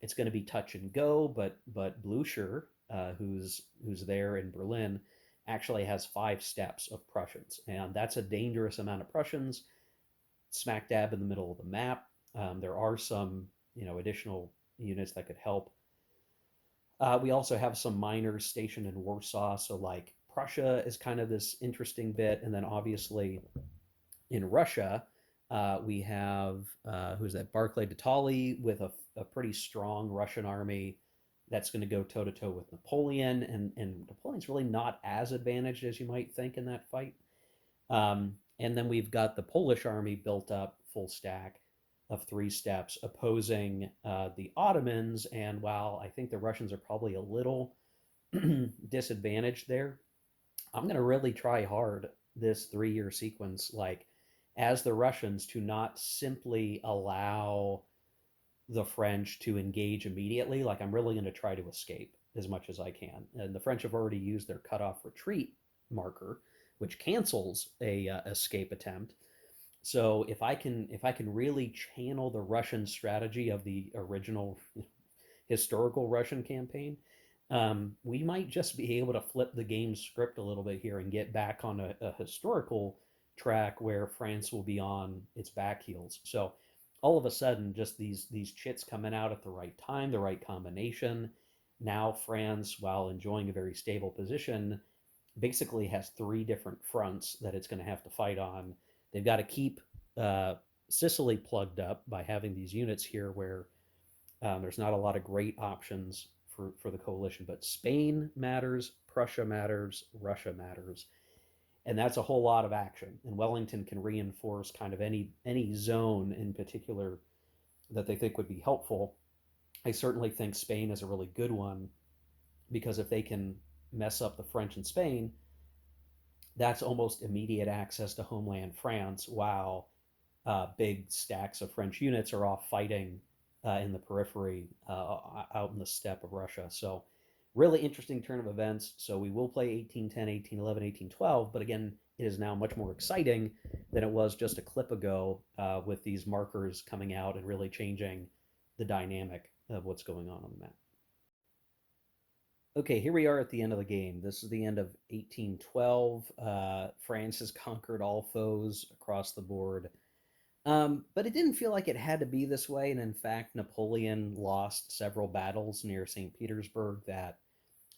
it's going to be touch and go. But Blucher, who's there in Berlin, actually has 5 steps of Prussians, and that's a dangerous amount of Prussians smack dab in the middle of the map. There are some additional units that could help. We also have some miners stationed in Warsaw, so like Prussia is kind of this interesting bit, and then obviously in Russia, we have who's that? Barclay de Tolly with a pretty strong Russian army that's going to go toe to toe with Napoleon, and Napoleon's really not as advantaged as you might think in that fight. And then we've got the Polish army built up full stack of 3 steps opposing the Ottomans. And while I think the Russians are probably a little disadvantaged there, I'm going to really try hard this 3 year sequence, like as the Russians, to not simply allow the French to engage immediately. Like I'm really going to try to escape as much as I can. And the French have already used their cutoff retreat marker, which cancels a escape attempt. So if I can really channel the Russian strategy of the original historical Russian campaign, we might just be able to flip the game script a little bit here and get back on a historical track where France will be on its back heels. So all of a sudden, just these chits coming out at the right time, the right combination. Now France, while enjoying a very stable position, basically has 3 different fronts that it's going to have to fight on. They've got to keep uh, Sicily plugged up by having these units here where there's not a lot of great options for the coalition, but Spain matters, Prussia matters, Russia matters, and that's a whole lot of action. And Wellington can reinforce kind of any zone in particular that they think would be helpful. I certainly think Spain is a really good one because if they can mess up the French in Spain, that's almost immediate access to homeland France, while big stacks of French units are off fighting in the periphery out in the steppe of Russia. So, really interesting turn of events. So, we will play 1810, 1811, 1812, but again, it is now much more exciting than it was just a clip ago with these markers coming out and really changing the dynamic of what's going on the map. Okay, here we are at the end of the game. This is the end of 1812. France has conquered all foes across the board. But it didn't feel like it had to be this way. And in fact, Napoleon lost several battles near St. Petersburg that,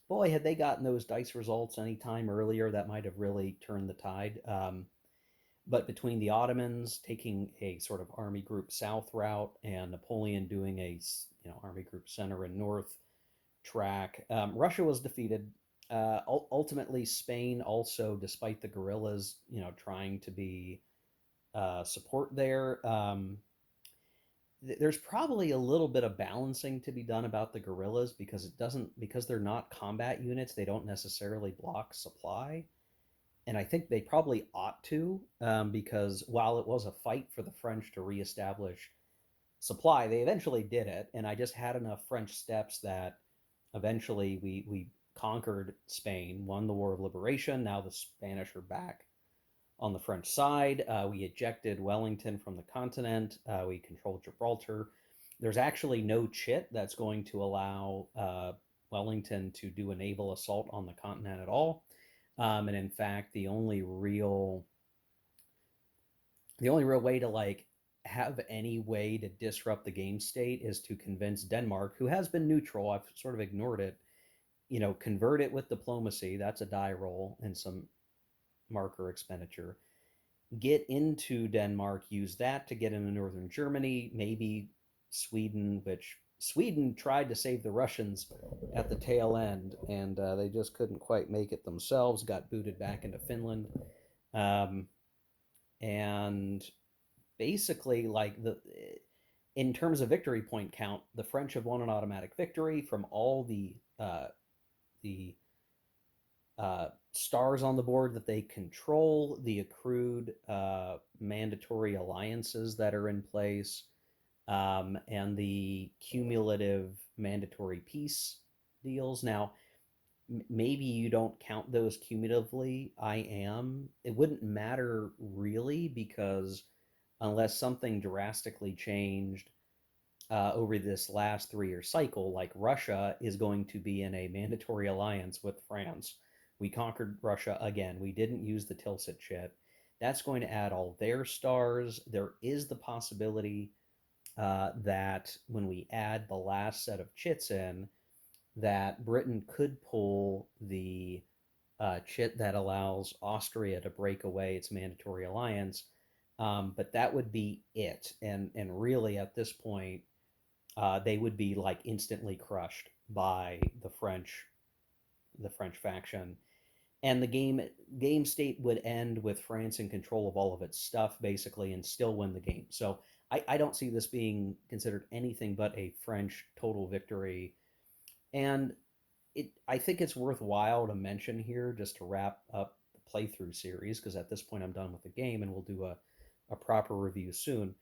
boy, had they gotten those dice results any time earlier, that might have really turned the tide. But between the Ottomans taking a sort of army group south route and Napoleon doing a army group center and north track, Russia was defeated. Ultimately, Spain also, despite the guerrillas, trying to be support there. There's probably a little bit of balancing to be done about the guerrillas because they're not combat units. They don't necessarily block supply, and I think they probably ought to because while it was a fight for the French to reestablish supply, they eventually did it, and I just had enough French steps that eventually we conquered Spain, won the War of Liberation. Now the Spanish are back on the French side. We ejected Wellington from the continent. We controlled Gibraltar. There's actually no chit that's going to allow Wellington to do a naval assault on the continent at all. And in fact, the only real way to like have any way to disrupt the game state is to convince Denmark, who has been neutral. I've sort of ignored it. Convert it with diplomacy. That's a die roll and some marker expenditure. Get into Denmark, use that to get into northern Germany, maybe Sweden, which Sweden tried to save the Russians at the tail end, and they just couldn't quite make it themselves, got booted back into Finland. Um, and basically, like in terms of victory point count, the French have won an automatic victory from all the stars on the board that they control, the accrued mandatory alliances that are in place, and the cumulative mandatory peace deals. Now, maybe you don't count those cumulatively. I am. It wouldn't matter really because unless something drastically changed over this last 3 year cycle, like Russia is going to be in a mandatory alliance with France. We conquered Russia again. We didn't use the Tilsit shit. That's going to add all their stars. There is the possibility that when we add the last set of chits in, that Britain could pull the chit that allows Austria to break away its mandatory alliance. But that would be it. And really, at this point, they would be like instantly crushed by the French faction, and the game state would end with France in control of all of its stuff basically, and still win the game. So I don't see this being considered anything but a French total victory, and I think it's worthwhile to mention here just to wrap up the playthrough series because at this point I'm done with the game and we'll do a proper review soon.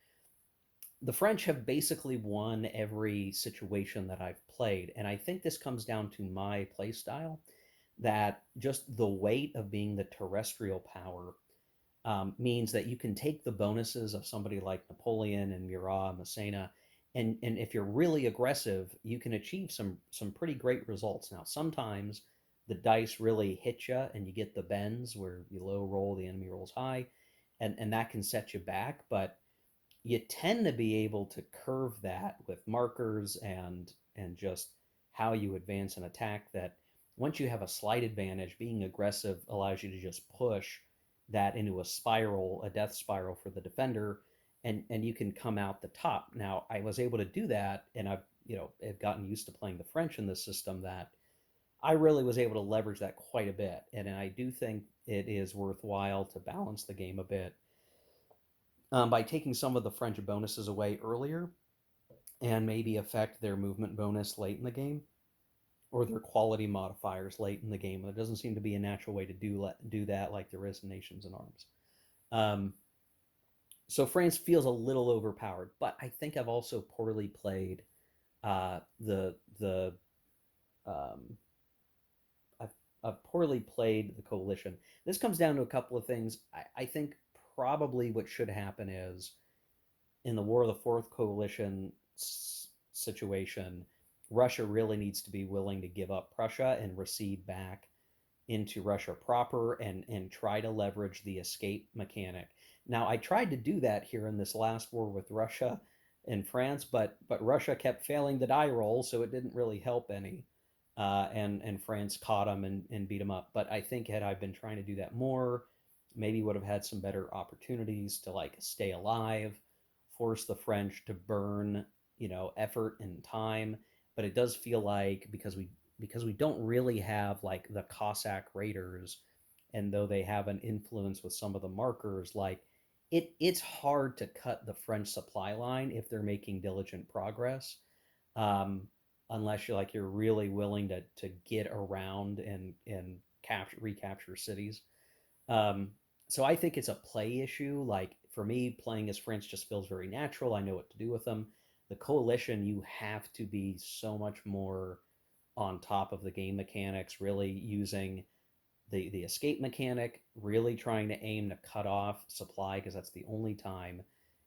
The French have basically won every situation that I've played, and I think this comes down to my play style. That just the weight of being the terrestrial power means that you can take the bonuses of somebody like Napoleon and Murat, Massena, and if you're really aggressive, you can achieve some pretty great results. Now, sometimes the dice really hit you, and you get the bends where you low roll, the enemy rolls high, and that can set you back. But you tend to be able to curve that with markers and just how you advance an attack that once you have a slight advantage, being aggressive allows you to just push that into a spiral, a death spiral for the defender, and you can come out the top. Now, I was able to do that, and I've gotten used to playing the French in this system that I really was able to leverage that quite a bit, and I do think it is worthwhile to balance the game a bit by taking some of the French bonuses away earlier and maybe affect their movement bonus late in the game or their quality modifiers late in the game. There doesn't seem to be a natural way to do that like there is in Nations in Arms. Um, so France feels a little overpowered, but I think I've also poorly played the um, I've, I've poorly played the coalition. This comes down to a couple of things. I think probably what should happen is in the War of the Fourth Coalition situation, Russia really needs to be willing to give up Prussia and recede back into Russia proper and try to leverage the escape mechanic. Now, I tried to do that here in this last war with Russia and France, but Russia kept failing the die roll, so it didn't really help any. And France caught them and beat them up. But I think had I been trying to do that more, maybe would have had some better opportunities to like stay alive, force the French to burn, effort and time. But it does feel like because we don't really have like the Cossack raiders, and though they have an influence with some of the markers, like it's hard to cut the French supply line if they're making diligent progress. Um, Unless you're really willing to get around and capture recapture cities. Um, so I think it's a play issue. Like for me, playing as French just feels very natural. I know what to do with them. The coalition, you have to be so much more on top of the game mechanics, really using the escape mechanic, really trying to aim to cut off supply because that's the only time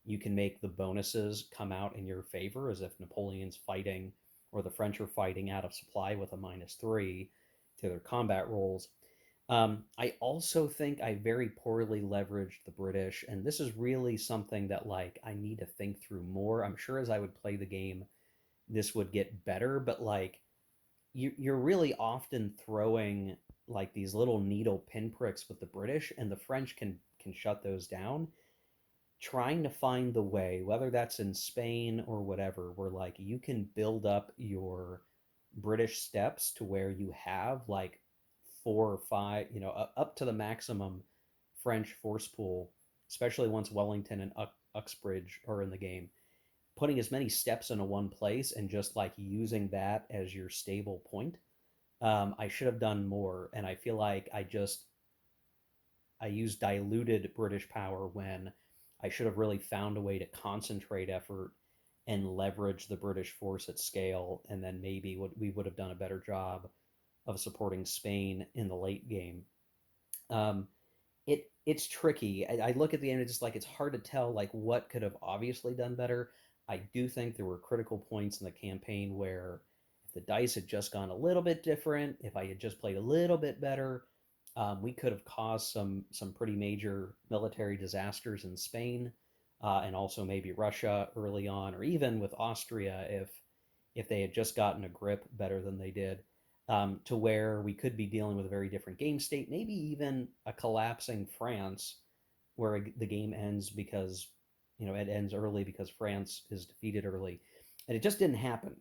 you can make the bonuses come out in your favor, as if Napoleon's fighting or the French are fighting out of supply with a -3 to their combat rolls. I also think I very poorly leveraged the British, and this is really something that like I need to think through more. I'm sure as I would play the game, this would get better, but like you're really often throwing like these little needle pinpricks with the British, and the French can shut those down. Trying to find the way, whether that's in Spain or whatever, where like you can build up your British steps to where you have like 4 or 5, up to the maximum French force pool, especially once Wellington and Uxbridge are in the game, putting as many steps into one place and just like using that as your stable point. I should have done more, and I feel like I used diluted British power when I should have really found a way to concentrate effort and leverage the British force at scale, and then maybe we would have done a better job of supporting Spain in the late game. Um, it's tricky. I look at the end, it's just like it's hard to tell like what could have obviously done better. I do think there were critical points in the campaign where if the dice had just gone a little bit different, if I had just played a little bit better, we could have caused some pretty major military disasters in Spain, and also maybe Russia early on, or even with Austria if they had just gotten a grip better than they did, to where we could be dealing with a very different game state, maybe even a collapsing France, where the game ends because it ends early because France is defeated early, and it just didn't happen.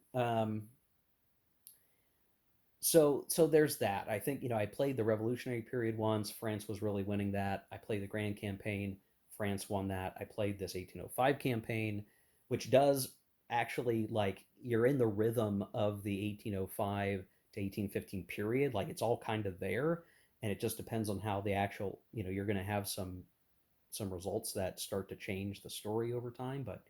So there's that. I think I played the Revolutionary period once. France was really winning that. I played the Grand Campaign. France won that. I played this 1805 campaign, which does actually like you're in the rhythm of the 1805 to 1815 period. Like it's all kind of there, and it just depends on how the actual you're going to have some results that start to change the story over time. But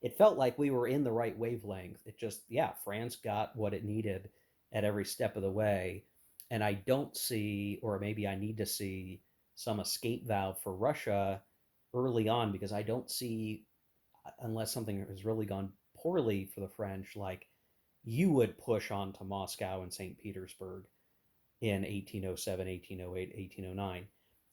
it felt like we were in the right wavelength. It just, yeah, France got what it needed at every step of the way. And I don't see, or maybe I need to see, some escape valve for Russia early on, because I don't see, unless something has really gone poorly for the French, like you would push on to Moscow and St. Petersburg in 1807, 1808, 1809.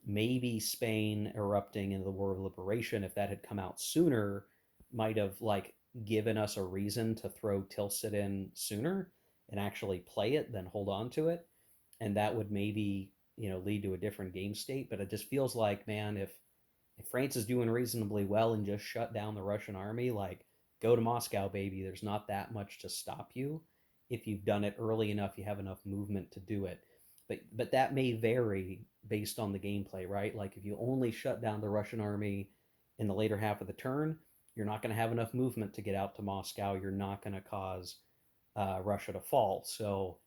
Maybe Spain erupting into the War of Liberation, if that had come out sooner, might have like given us a reason to throw Tilsit in sooner and actually play it than hold on to it. And that would maybe, lead to a different game state. But it just feels like, man, if France is doing reasonably well and just shut down the Russian army, like go to Moscow, baby. There's not that much to stop you. If you've done it early enough, you have enough movement to do it. But that may vary based on the gameplay, right? Like if you only shut down the Russian army in the later half of the turn, you're not going to have enough movement to get out to Moscow. You're not going to cause Russia to fall. So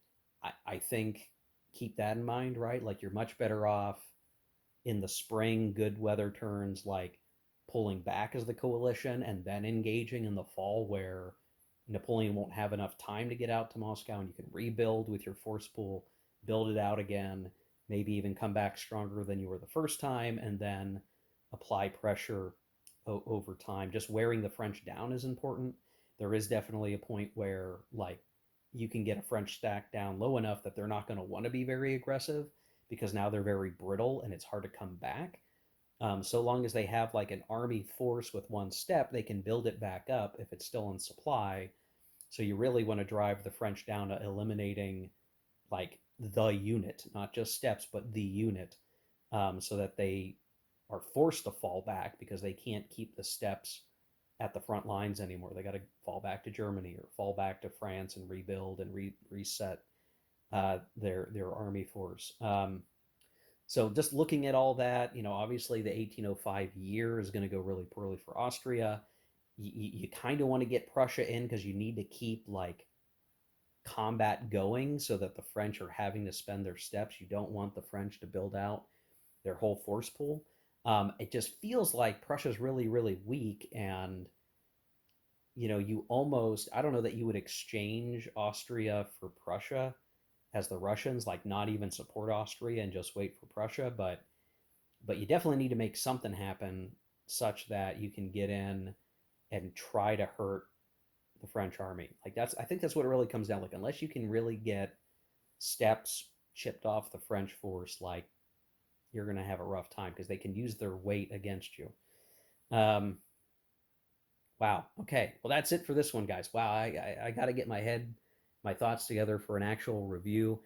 I think keep that in mind, right? Like you're much better off in the spring, good weather turns, like pulling back as the coalition and then engaging in the fall, where Napoleon won't have enough time to get out to Moscow, and you can rebuild with your force pool, build it out again, maybe even come back stronger than you were the first time, and then apply pressure over time. Just wearing the French down is important. There is definitely a point where, like, you can get a French stack down low enough that they're not going to want to be very aggressive because now they're very brittle and it's hard to come back. So long as they have like an army force with one step, they can build it back up if it's still in supply. So you really want to drive the French down to eliminating like the unit, not just steps, but the unit, so that they are forced to fall back because they can't keep the steps at the front lines anymore. They got to fall back to Germany or fall back to France and rebuild and reset their army force. So just looking at all that, obviously the 1805 year is going to go really poorly for Austria. You kind of want to get Prussia in because you need to keep like combat going so that the French are having to spend their steps. You don't want the French to build out their whole force pool. It just feels like Prussia's really, really weak, and you almost, I don't know that you would exchange Austria for Prussia as the Russians, like not even support Austria and just wait for Prussia, but you definitely need to make something happen such that you can get in and try to hurt the French army. Like I think that's what it really comes down. Like unless you can really get steps chipped off the French force, like you're gonna have a rough time because they can use their weight against you. Um, wow. Okay. Well, that's it for this one, guys. Wow. I got to get my thoughts together for an actual review.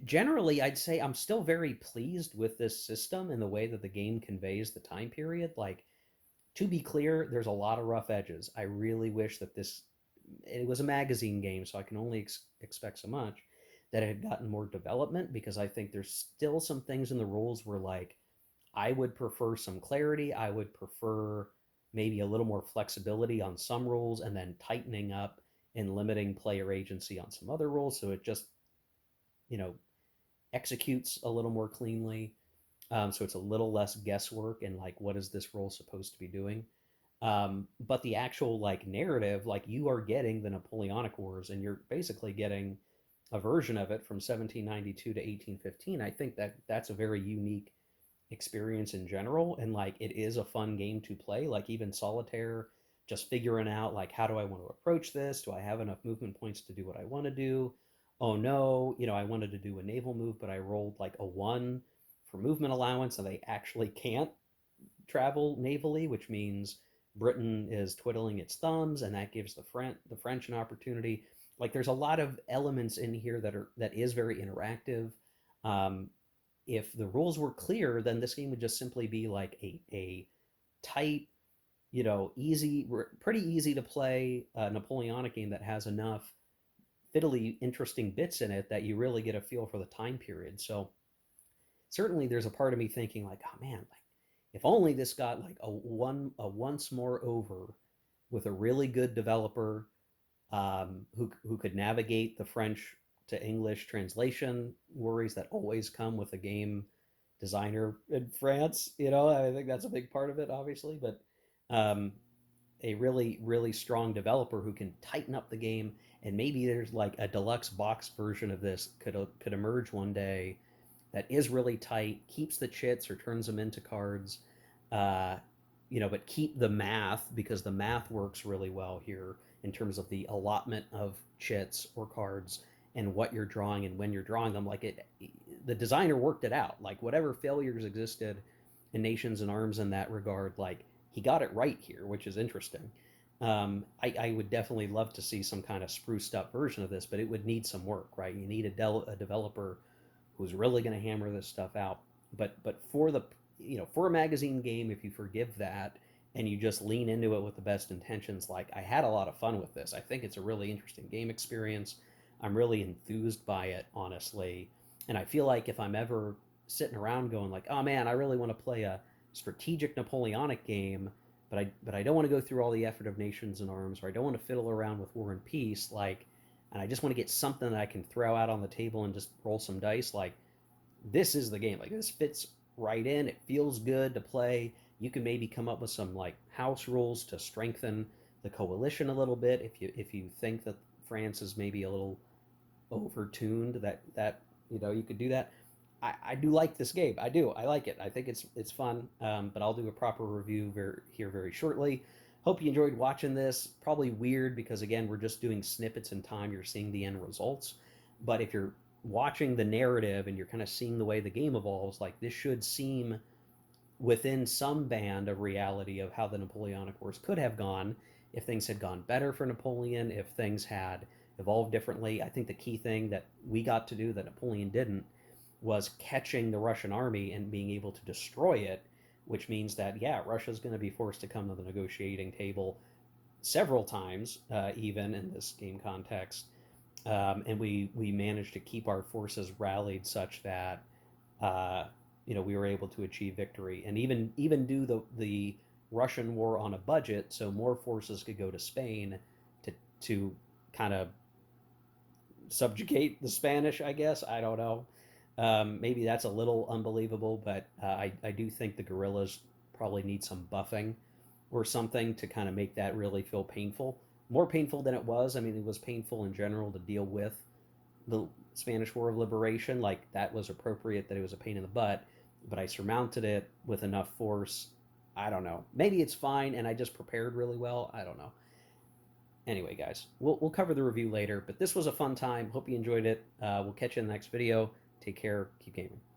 Generally, I'd say I'm still very pleased with this system and the way that the game conveys the time period. Like, to be clear, there's a lot of rough edges. I really wish that it was a magazine game, so I can only expect so much, that it had gotten more development, because I think there's still some things in the rules where, like, I would prefer some clarity. I would prefer maybe a little more flexibility on some rules and then tightening up and limiting player agency on some other rules so it just, you know, executes a little more cleanly. So it's a little less guesswork and like, what is this role supposed to be doing? But the actual like narrative, like you are getting the Napoleonic Wars, and you're basically getting a version of it from 1792 to 1815, I think that that's a very unique experience in general, and like it is a fun game to play, like even solitaire, just figuring out like how do I want to approach this, do I have enough movement points to do what I want to do. Oh no, I wanted to do a naval move, but I rolled like a 1 for movement allowance, and they actually can't travel navally, which means Britain is twiddling its thumbs, and that gives the French an opportunity. Like there's a lot of elements in here that is very interactive. um, if the rules were clear, then this game would just simply be like a tight, easy, pretty easy to play Napoleonic game that has enough fiddly, interesting bits in it that you really get a feel for the time period. So certainly, there's a part of me thinking like, oh man, like if only this got like a once more over with a really good developer, who could navigate the French to English translation worries that always come with a game designer in France. I think that's a big part of it, obviously, but um, a really, really strong developer who can tighten up the game, and maybe there's like a deluxe box version of this could emerge one day that is really tight, keeps the chits or turns them into cards, uh, but keep the math, because the math works really well here in terms of the allotment of chits or cards and what you're drawing and when you're drawing them. Like the designer worked it out. Like whatever failures existed in Nations and Arms in that regard, like he got it right here, which is interesting. I would definitely love to see some kind of spruced up version of this, but it would need some work, right? You need a developer who's really going to hammer this stuff out. But for for a magazine game, if you forgive that and you just lean into it with the best intentions, like I had a lot of fun with this. I think it's a really interesting game experience. I'm really enthused by it, honestly. And I feel like if I'm ever sitting around going like, oh man, I really want to play a strategic Napoleonic game, but I don't want to go through all the effort of Nations and Arms, or I don't want to fiddle around with War and Peace, like, and I just want to get something that I can throw out on the table and just roll some dice, like this is the game. Like this fits right in. It feels good to play. You can maybe come up with some like house rules to strengthen the coalition a little bit if you think that France is maybe a little overtuned, that you could do that. I do like this game. I do. I like it. I think it's fun. But I'll do a proper review here very shortly. Hope you enjoyed watching this. Probably weird because again we're just doing snippets in time. You're seeing the end results, but if you're watching the narrative and you're kind of seeing the way the game evolves, like this should seem within some band of reality of how the Napoleonic Wars could have gone if things had gone better for Napoleon, if things had evolved differently. I think the key thing that we got to do that Napoleon didn't was catching the Russian army and being able to destroy it, which means that, yeah, Russia's going to be forced to come to the negotiating table several times, even in this game context. And we managed to keep our forces rallied such that uh, we were able to achieve victory, and even do the Russian war on a budget, so more forces could go to Spain to kind of subjugate the Spanish. I guess I don't know. Maybe that's a little unbelievable, but I do think the guerrillas probably need some buffing or something to kind of make that really feel painful. More painful than it was. I mean, it was painful in general to deal with the Spanish War of Liberation. Like, that was appropriate that it was a pain in the butt, but I surmounted it with enough force. I don't know. Maybe it's fine and I just prepared really well. I don't know. Anyway, guys, we'll cover the review later, but this was a fun time. Hope you enjoyed it. We'll catch you in the next video. Take care. Keep gaming.